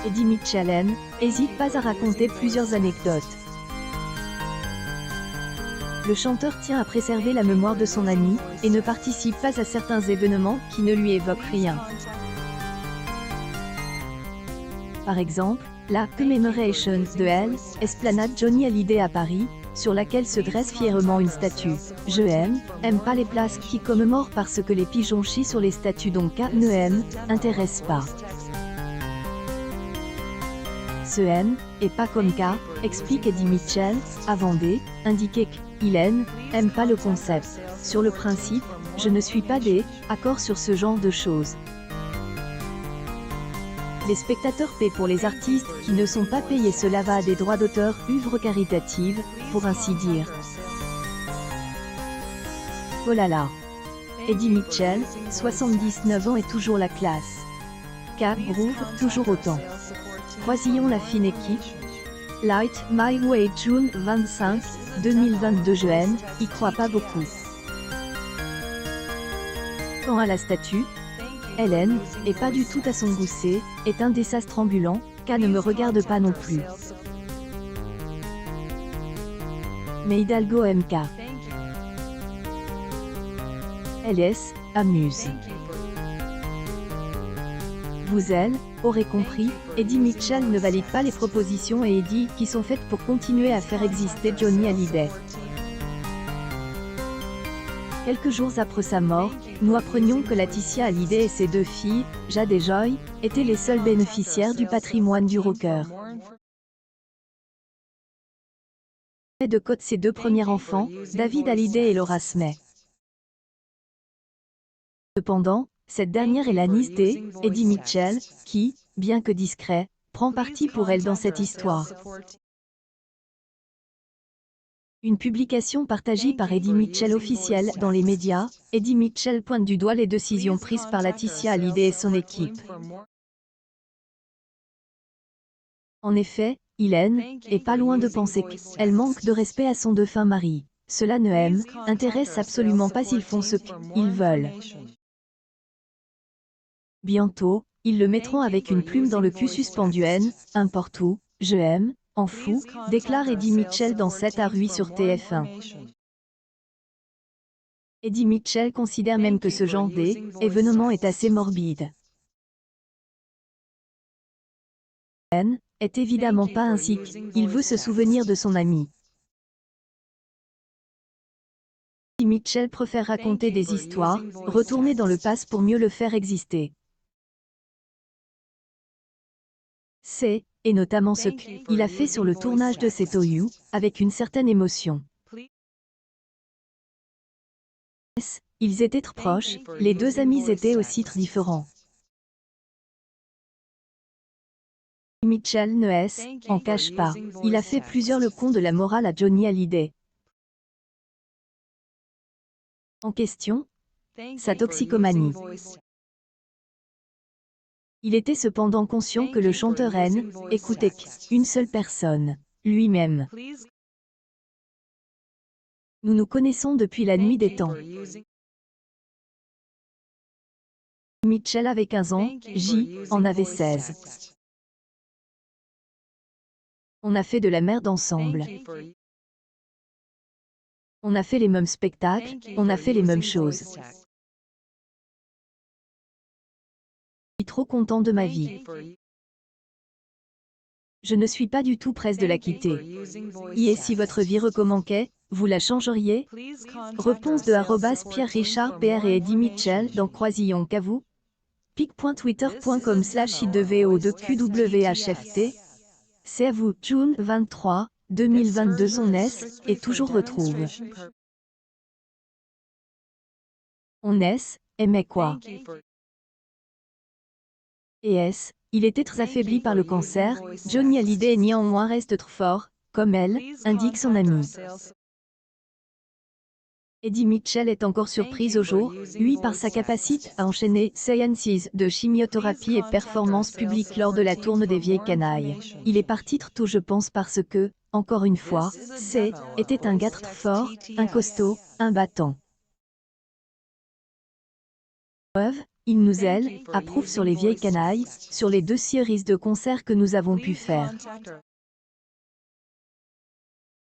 Eddie Mitchell hésite pas à raconter plusieurs anecdotes. Le chanteur tient à préserver la mémoire de son ami, et ne participe pas à certains événements qui ne lui évoquent rien. Par exemple, la Commemoration de L, esplanade Johnny Hallyday à Paris, sur laquelle se dresse fièrement une statue. Je aime pas les places qui commémorent parce que les pigeons chient sur les statues donc K ne intéresse pas. Ce et pas comme K, explique Eddie Mitchell, à Vendée, indiqué qu'il aime pas le concept. Sur le principe, je ne suis pas d'accord sur ce genre de choses. Les spectateurs paient pour les artistes qui ne sont pas payés, cela va à des droits d'auteur, œuvres caritatives, pour ainsi dire. Oh là là. Eddie Mitchell, 79 ans et toujours la classe. K groove, toujours autant. Croisillons la fine équipe. Light My Way June 25, 2022. Je y crois pas beaucoup. Quant à la statue, Hélène, et pas du tout à son goût, est un désastre ambulant, K ne me regarde pas non plus. Mais Hidalgo MK. LS, amuse. Vous aurez compris, Eddie Mitchell ne valide pas les propositions et Eddie qui sont faites pour continuer à faire exister Johnny Hallyday. Quelques jours après sa mort, nous apprenions que Laetitia Hallyday et ses deux filles, Jade et Joy, étaient les seuls bénéficiaires du patrimoine du rocker. De côte ses deux premiers enfants, David Hallyday et Laura Smith. Cependant, cette dernière est la nièce d'Eddie Mitchell, qui, bien que discret, prend parti pour elle dans cette histoire. Une publication partagée par Eddie Mitchell officiel dans les médias, Eddie Mitchell pointe du doigt les décisions prises par Laetitia Hallyday et son équipe. En effet, il est pas loin de penser qu'elle manque de respect à son défunt mari. Cela ne intéresse absolument pas s'ils font ce qu'ils veulent. Bientôt, ils le mettront avec une plume dans le cul suspendu n'importe où, je en fou, déclare Eddie Mitchell dans 7 à 8 sur TF1. Eddie Mitchell considère même que ce genre d'événement est assez morbide. Est évidemment pas ainsi qu'il veut se souvenir de son ami. Eddie Mitchell préfère raconter des histoires, retourner dans le passé pour mieux le faire exister. Et notamment ce qu'il a fait sur le tournage de cet OU, avec une certaine émotion. Ils étaient très proches, les deux amis étaient aussi très différents. Mitchell ne en cache pas, il a fait plusieurs leçons de la morale à Johnny Hallyday. En question, sa toxicomanie. Il était cependant conscient que le chanteur écoutait qu'une seule personne, lui-même. Nous nous connaissons depuis la nuit des temps. Mitchell avait 15 ans, J en avait 16. On a fait de la merde ensemble. On a fait les mêmes spectacles, on a fait les mêmes choses. Je suis trop content de ma vie. Je ne suis pas du tout presse de la quitter. Et si votre vie recommençait, vous la changeriez? Réponse de @Pierre Richard PR et Eddie Mitchell dans Croisillon Cavou. pic.twitter.com/idvo2qwhft. C'est à vous, June 23, 2022. Son est toujours retrouve. On aimait quoi? Et il était très affaibli par le cancer, Johnny Hallyday néanmoins reste très fort, comme elle, indique son ami. Eddie Mitchell est encore surpris aujourd'hui par sa capacité à enchaîner séances de chimiothérapie et performances publiques lors de la tournée des Vieilles Canailles. Il est parti très tôt je pense parce que, encore une fois, était un gars très fort, un costaud, un battant. Il nous aile, approuve sur les vieilles canailles, sur les 2 séries de concerts que nous avons pu faire.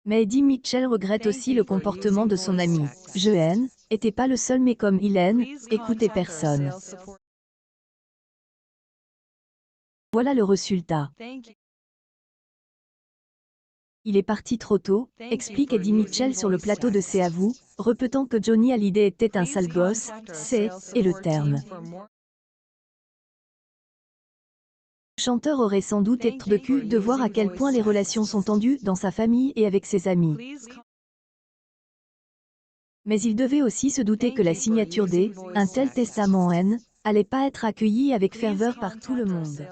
Mais Eddie Mitchell regrette aussi le comportement de son ami. Jehan était pas le seul, mais comme Hélène, écoutait personne. Voilà le résultat. Il est parti trop tôt, explique Eddie Mitchell sur le plateau de C'est à vous, répétant que Johnny Hallyday était un sale gosse, c'est, et le terme. Le chanteur aurait sans doute être de cul de voir à quel point les relations sont tendues dans sa famille et avec ses amis. Mais il devait aussi se douter que la signature un tel testament allait pas être accueillie avec ferveur par tout le monde.